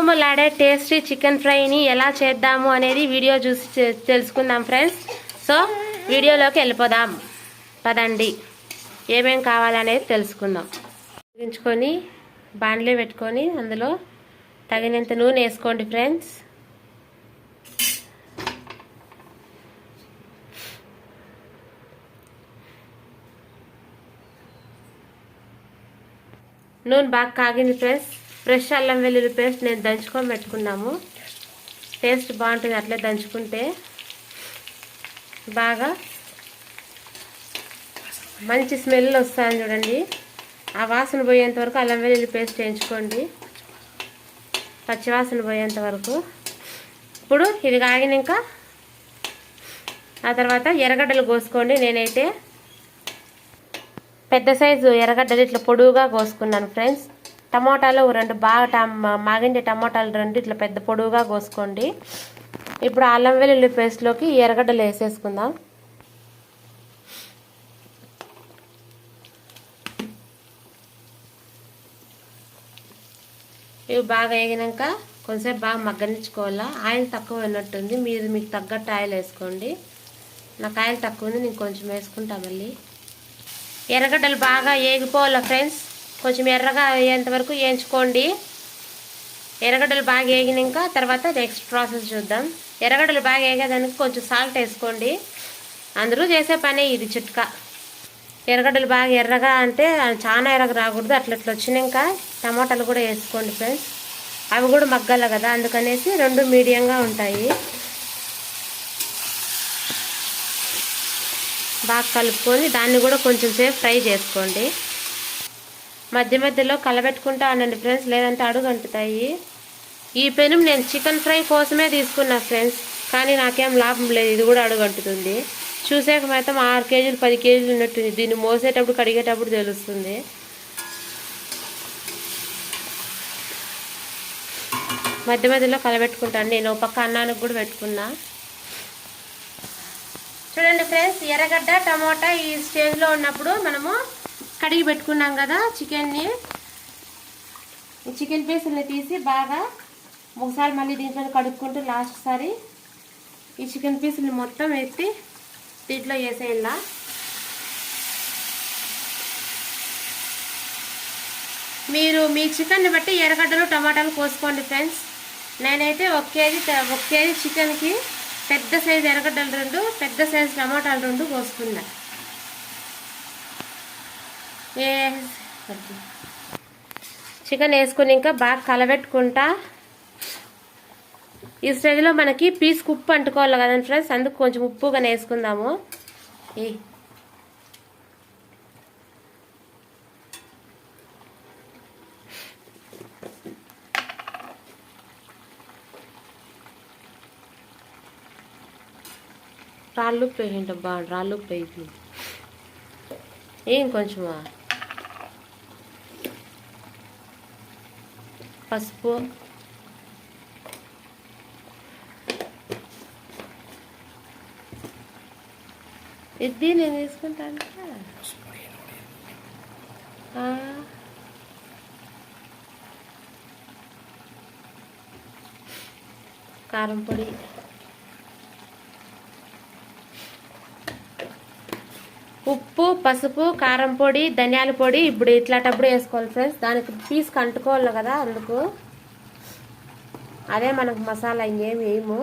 గుమగుమలాడే tasty chicken ఫ్రైని ఎలా చేద్దాము అనేది వీడియో చూసి తెలుసుకుందాం ఫ్రెండ్స్. సో వీడియోలోకి వెళ్ళిపోదాం పదండి. ఏమేం కావాలనేది తెలుసుకుందాం. వేయించుకొని బాండ్లీ పెట్టుకొని అందులో తగినంత నూనె వేసుకోండి ఫ్రెండ్స్. నూనె బాగా కాగింది ఫ్రెండ్స్. ఫ్రెష్ అల్లం వెల్లుల్లి పేస్ట్ నేను దంచుకొని పెట్టుకున్నాము. టేస్ట్ బాగుంటుంది అట్లే దంచుకుంటే. బాగా మంచి స్మెల్ వస్తుంది చూడండి. ఆ వాసన పోయేంత వరకు అల్లం వెల్లుల్లి పేస్ట్ వేయించుకోండి, పచ్చివాసన పోయేంత వరకు. ఇప్పుడు ఇది కాగినాక ఆ తర్వాత ఎర్రగడ్డలు కోసుకోండి. నేనైతే పెద్ద సైజు ఎర్రగడ్డలు ఇట్లా పొడువుగా కోసుకున్నాను ఫ్రెండ్స్. టమోటాలు 2 బాగా మాగిండే టమోటాలు 2 ఇట్లా పెద్ద పొడువుగా కోసుకోండి. ఇప్పుడు అల్లం వెల్లుల్లి పేస్ట్లోకి ఎర్రగడ్డలు వేసేసుకుందాం. ఇవి బాగా వేగినాక కొంచెంసేపు బాగా మగ్గనిచ్చుకోవాలా. ఆయిల్ తక్కువ ఉన్నట్టుంది, మీకు తగ్గట్టు ఆయిల్ వేసుకోండి. నాకు ఆయిల్ తక్కువ ఉంది, నేను కొంచెం వేసుకుంటా మళ్ళీ. ఎర్రగడ్డలు బాగా వేగిపోవాలా ఫ్రెండ్స్. కొంచెం ఎర్రగా అయ్యేంత వరకు వేయించుకోండి. ఎర్రగడ్డలు బాగా వేగినాక తర్వాత నెక్స్ట్ ప్రాసెస్ చూద్దాం. ఎర్రగడ్డలు బాగా వేగేదానికి కొంచెం సాల్ట్ వేసుకోండి. అందరూ చేసే పనే ఇది చిట్కా. ఎర్రగడ్డలు బాగా ఎర్రగా అంటే చాలా ఎర్రగా రాకూడదు. అట్లా వచ్చినాక టమాటాలు కూడా వేసుకోండి ఫ్రెండ్స్. అవి కూడా మగ్గాల కదా, అందుకనేసి 2 మీడియంగా ఉంటాయి. బాగా కలుపుకొని దాన్ని కూడా కొంచెం సేపు ఫ్రై చేసుకోండి. మధ్య మధ్యలో కలబెట్టుకుంటా ఉండండి ఫ్రెండ్స్, లేదంటే అడుగు అంటుతాయి. ఈ పెనం నేను చికెన్ ఫ్రై కోసమే తీసుకున్నా ఫ్రెండ్స్, కానీ నాకేం లాభం లేదు. ఇది కూడా అడుగు అంటుతుంది. చూసాక మాత్రం 6 కేజీలు 10 కేజీలు ఉన్నట్టుంది. దీన్ని మోసేటప్పుడు కడిగేటప్పుడు తెలుస్తుంది. మధ్య మధ్యలో కలబెట్టుకుంటాను. నేను ఒక పక్క అన్నానికి కూడా పెట్టుకున్నా. చూడండి ఫ్రెండ్స్, ఎర్రగడ్డ టమోటా ఈ స్టేజ్లో ఉన్నప్పుడు మనము కడిగి పెట్టుకున్నాం కదా చికెన్ని. ఈ చికెన్ పీసుల్ని తీసి బాగా ఒకసారి మళ్ళీ దీంట్లో కడుక్కుంటూ లాస్ట్ సారి ఈ చికెన్ పీసుల్ని మొత్తం ఎత్తి దీంట్లో వేసేయాలా. మీరు మీ చికెన్ని బట్టి ఎర్రగడ్డలు టమాటాలు కోసుకోండి ఫ్రెండ్స్. నేనైతే 1 కేజీ చికెన్కి పెద్ద సైజు ఎర్రగడ్డలు 2, పెద్ద సైజు టమాటాలు 2 కోసుకున్నా. చికెన్ వేసుకుని ఇంకా బాగా కలబెట్టుకుంటా. ఈ స్టేజ్లో మనకి పీస్కి ఉప్పు అంటుకోవాలి కదండి ఫ్రెండ్స్, అందుకు కొంచెం ఉప్పుగానే వేసుకుందాము. రాళ్ళు ఉప్పు వేయండి, రాళ్ళు ఉప్పు వేయి. ఏం కొంచెమా పసుపు, ఇది నేను తీసుకుంటాను. కారం పొడి, ఉప్పు, పసుపు, కారం పొడి, ధనియాల పొడి ఇప్పుడు ఇట్లాంటప్పుడు వేసుకోవాలి ఫ్రెండ్స్. దానికి పీస్కి అంటుకోవాలి కదా, అందుకు అదే మనకు మసాలా, ఇంకేమి వేయము.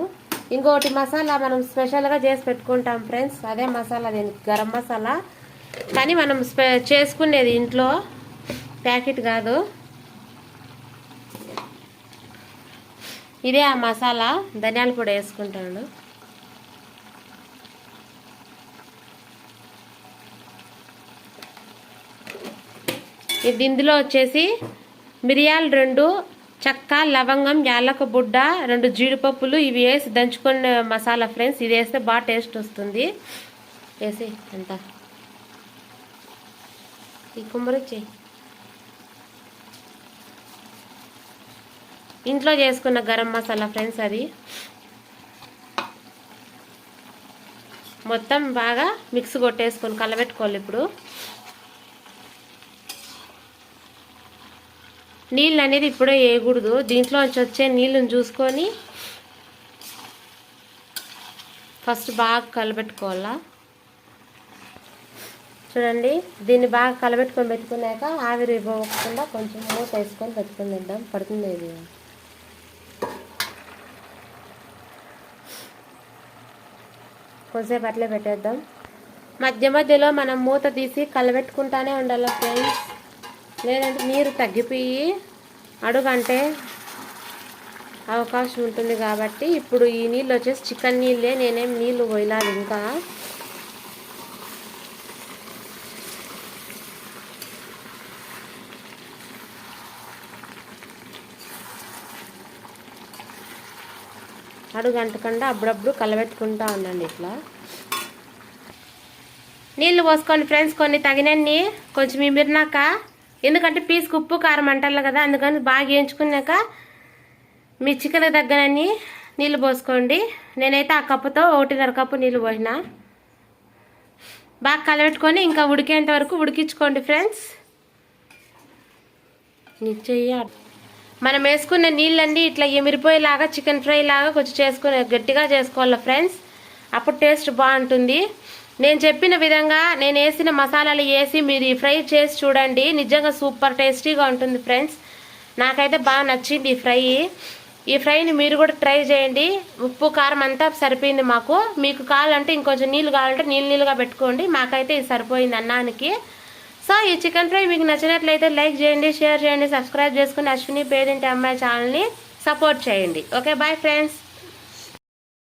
ఇంకోటి మసాలా మనం స్పెషల్గా చేసి పెట్టుకుంటాం ఫ్రెండ్స్, అదే మసాలా, దీనికి గరం మసాలా. కానీ మనం చేసుకునేది ఇంట్లో, ప్యాకెట్ కాదు. ఇదే ఆ మసాలా. ధనియాల పొడి వేసుకుంటాను. ఇది ఇందులో వచ్చేసి మిరియాలు 2, చెక్క, లవంగం, యాలక బుడ్డ, 2 జీడిపప్పులు ఇవి వేసి దంచుకున్న మసాలా ఫ్రెండ్స్. ఇది వేస్తే బాగా టేస్ట్ వస్తుంది. వేసి అంతా ఈ కుమ్మరిచ్చి ఇంట్లో చేసుకున్న గరం మసాలా ఫ్రెండ్స్. అది మొత్తం బాగా మిక్స్ కొట్టేసుకొని కలబెట్టుకోవాలి. ఇప్పుడు నీళ్ళు అనేది ఇప్పుడే వేయకూడదు, దీంట్లోంచి వచ్చే నీళ్ళని చూసుకొని ఫస్ట్ బాగా కలబెట్టుకోవాలా. చూడండి, దీన్ని బాగా కలబెట్టుకొని పెట్టుకున్నాక ఆవిరి పోకుండా కొంచెం మూత వేసుకొని పెట్టుకొని తింటాం. పడుతుంది ఇది. కొంచెంసేపు అట్లే పెట్టేద్దాం. మధ్య మధ్యలో మనం మూత తీసి కలబెట్టుకుంటానే ఉండాలి ఫ్రెండ్స్, లేదంటే నీరు తగ్గిపోయి అడుగంటే అవకాశం ఉంటుంది. కాబట్టి ఇప్పుడు ఈ నీళ్ళు వచ్చేసి చికెన్ నీళ్ళే, నేనేం నీళ్ళు పోయలేదు ఇంకా. అడుగంటకుండా అప్పుడప్పుడు కలబెట్టుకుంటా ఉండండి. ఇట్లా నీళ్ళు పోసుకోండి ఫ్రెండ్స్, కొన్ని తగినన్ని, కొంచెం ఇమిరినాక, ఎందుకంటే పీసుకు ఉప్పు కారం అంటారు కదా, అందుకని బాగా వేయించుకున్నాక మీ చికెన్ తగ్గనన్ని నీళ్ళు పోసుకోండి. నేనైతే ఆ కప్పుతో 1.5 కప్పు నీళ్ళు పోసిన. బాగా కలబెట్టుకొని ఇంకా ఉడికేంత వరకు ఉడికించుకోండి ఫ్రెండ్స్. మనం వేసుకున్న నీళ్ళన్నీ ఇట్లా ఎమిరిపోయేలాగా చికెన్ ఫ్రై లాగా కొంచెం చేసుకుని గట్టిగా చేసుకోవాలి ఫ్రెండ్స్, అప్పుడు టేస్ట్ బాగుంటుంది. నేను చెప్పిన విధంగా నేను వేసిన మసాలాలు వేసి మీరు ఈ ఫ్రై చేసి చూడండి, నిజంగా సూపర్ టేస్టీగా ఉంటుంది ఫ్రెండ్స్. నాకైతే బాగా నచ్చింది ఈ ఫ్రైని మీరు కూడా ట్రై చేయండి. ఉప్పు కారం అంతా సరిపోయింది మాకు. మీకు కావాలంటే ఇంకొంచెం నీళ్ళు కావాలంటే నీళ్ళుగా పెట్టుకోండి. మాకైతే ఇది సరిపోయింది అన్నానికి. సో ఈ చికెన్ ఫ్రై మీకు నచ్చినట్లయితే లైక్ చేయండి, షేర్ చేయండి, సబ్స్క్రైబ్ చేసుకుని అశ్విని పేదింటి అమ్మాయి ఛానల్ని సపోర్ట్ చేయండి. Okay, bye friends.